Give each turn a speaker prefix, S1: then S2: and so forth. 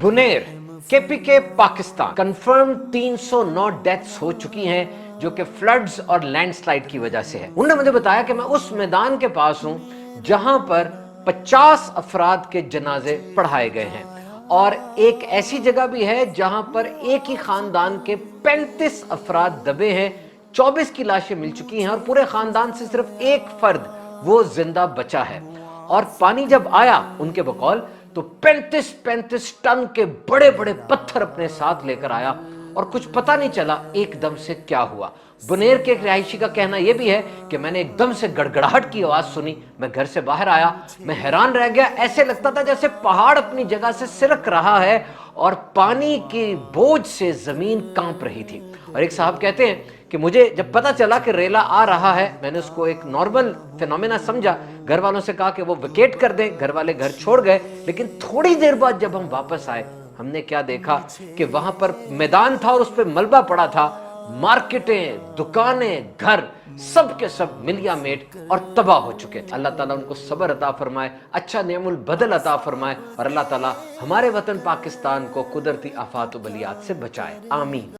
S1: Buner KPK Pakistan confirm 309 deaths हो चुकी हैं जो कि फ्लड्स और लैंडस्लाइड की वजह से है। उन्होंने मुझे बताया कि मैं उस मैदान के पास हूं जहां पर 50 अफराद के जनाजे पढ़ाए गए हैं और एक ऐसी जगह भी है जहां पर एक ही खानदान के 35 अफराद दबे हैं। 24 की लाशें मिल चुकी हैं और पूरे खानदान से सिर्फ एक फर्द वो जिंदा बचा है। और पानी जब आया उनके बकौल तो 35 टन के बड़े बड़े पत्थर अपने साथ लेकर आया और कुछ पता नहीं चला एकदम से क्या हुआ। बुनेर के एक रहायशी का कहना यह भी है कि मैंने एकदम से गड़गड़ाहट की आवाज सुनी, मैं घर से बाहर आया, मैं हैरान रह गया। ऐसे लगता था जैसे पहाड़ अपनी जगह से सिरक रहा है और पानी की बोझ से जमीन कांप रही थी। और एक साहब कहते हैं कि मुझे जब पता चला कि रेला आ रहा है, मैंने उसको एक नॉर्मल फिनोमेना समझा। घर वालों से कहा कि वो वेकेट कर दें, घर वाले घर छोड़ गए। लेकिन थोड़ी देर बाद जब हम वापस आए, हमने क्या देखा कि वहां पर मैदान था और उस पर मलबा पड़ा था। मार्केटें, दुकानें, घर सब के सब मिलिया मेट और तबाह हो चुके थे। अल्लाह ताला उनको सब्र अता फरमाए, अच्छा नेमुल बदल अता फरमाए और अल्लाह ताला हमारे वतन पाकिस्तान को कुदरती आफात व बलियात से बचाए। आमीन।